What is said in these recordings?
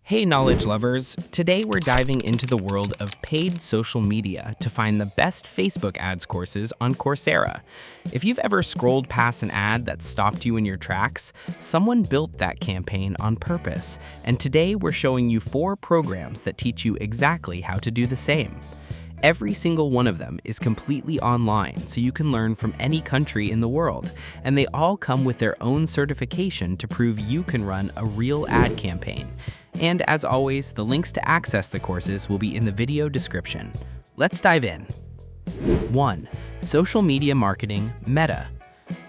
Hey knowledge lovers! Today we're diving into the world of paid social media to find the best Facebook ads courses on Coursera. If you've ever scrolled past an ad that stopped you in your tracks, someone built that campaign on purpose. And today we're showing you 4 programs that teach you exactly how to do the same. Every single one of them is completely online, so you can learn from any country in the world, and they all come with their own certification to prove you can run a real ad campaign. And as always, the links to access the courses will be in the video description. Let's dive in. 1. Social Media Marketing Meta.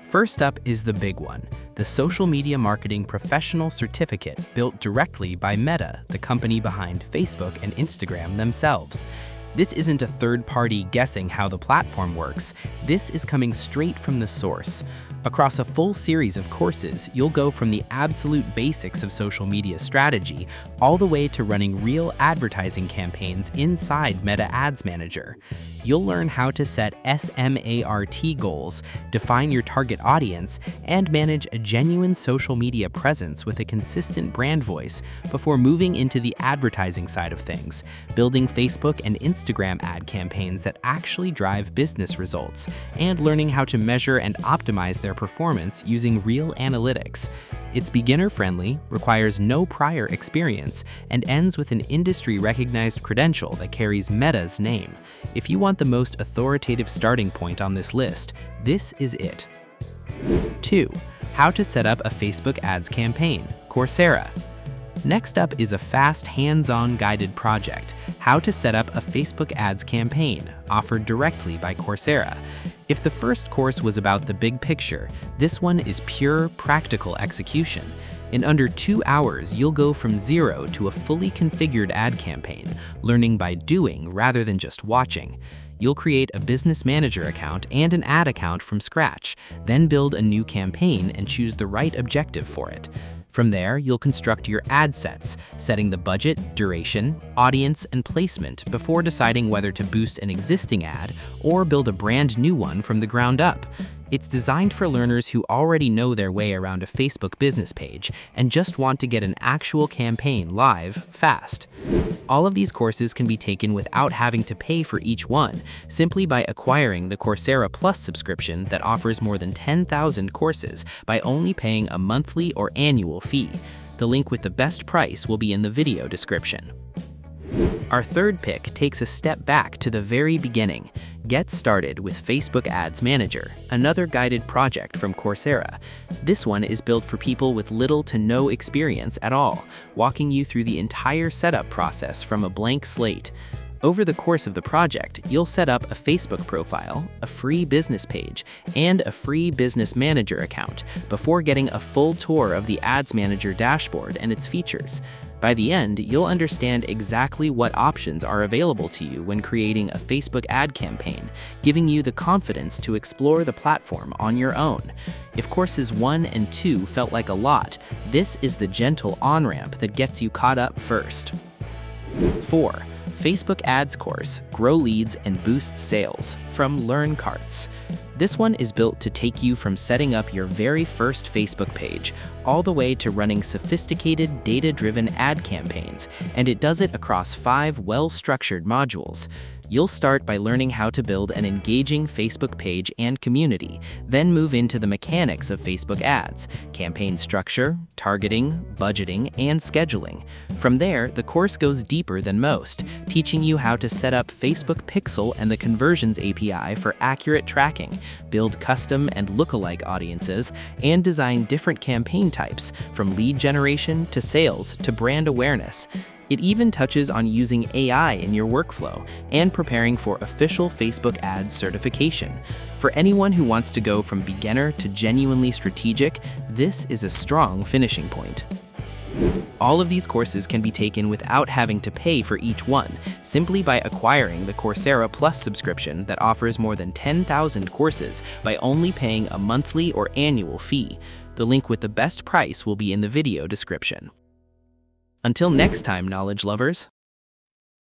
First up is the big one, the Social Media Marketing Professional Certificate built directly by Meta, the company behind Facebook and Instagram themselves. This isn't a third party guessing how the platform works. This is coming straight from the source. Across a full series of courses, you'll go from the absolute basics of social media strategy all the way to running real advertising campaigns inside Meta Ads Manager. You'll learn how to set SMART goals, define your target audience, and manage a genuine social media presence with a consistent brand voice before moving into the advertising side of things, building Facebook and Instagram ad campaigns that actually drive business results, and learning how to measure and optimize their performance using real analytics. It's beginner-friendly, requires no prior experience, and ends with an industry-recognized credential that carries Meta's name. If you want the most authoritative starting point on this list, this is it. 2. How to set up a Facebook ads campaign, Coursera. Next up is a fast, hands-on guided project, How to Set Up a Facebook Ads Campaign, offered directly by Coursera. If the first course was about the big picture, this one is pure, practical execution. In under 2 hours, you'll go from zero to a fully configured ad campaign, learning by doing rather than just watching. You'll create a business manager account and an ad account from scratch, then build a new campaign and choose the right objective for it. From there, you'll construct your ad sets, setting the budget, duration, audience, and placement before deciding whether to boost an existing ad or build a brand new one from the ground up. It's designed for learners who already know their way around a Facebook business page and just want to get an actual campaign live fast. All of these courses can be taken without having to pay for each one, simply by acquiring the Coursera Plus subscription that offers more than 10,000 courses by only paying a monthly or annual fee. The link with the best price will be in the video description. Our third pick takes a step back to the very beginning. Get started with Facebook Ads Manager, another guided project from Coursera. This one is built for people with little to no experience at all, walking you through the entire setup process from a blank slate. Over the course of the project, you'll set up a Facebook profile, a free business page, and a free business manager account before getting a full tour of the Ads Manager dashboard and its features. By the end, you'll understand exactly what options are available to you when creating a Facebook ad campaign, giving you the confidence to explore the platform on your own. If courses 1 and 2 felt like a lot, this is the gentle on-ramp that gets you caught up first. 4. Facebook Ads Course, Grow Leads and Boost Sales from Learn Carts. This one is built to take you from setting up your very first Facebook page all the way to running sophisticated data-driven ad campaigns, and it does it across 5 well-structured modules. You'll start by learning how to build an engaging Facebook page and community, then move into the mechanics of Facebook ads, campaign structure, targeting, budgeting, and scheduling. From there, the course goes deeper than most, teaching you how to set up Facebook Pixel and the Conversions API for accurate tracking, build custom and lookalike audiences, and design different campaign types, from lead generation to sales to brand awareness. It even touches on using AI in your workflow and preparing for official Facebook ads certification. For anyone who wants to go from beginner to genuinely strategic, this is a strong finishing point. All of these courses can be taken without having to pay for each one, simply by acquiring the Coursera Plus subscription that offers more than 10,000 courses by only paying a monthly or annual fee. The link with the best price will be in the video description. Until next time, knowledge lovers.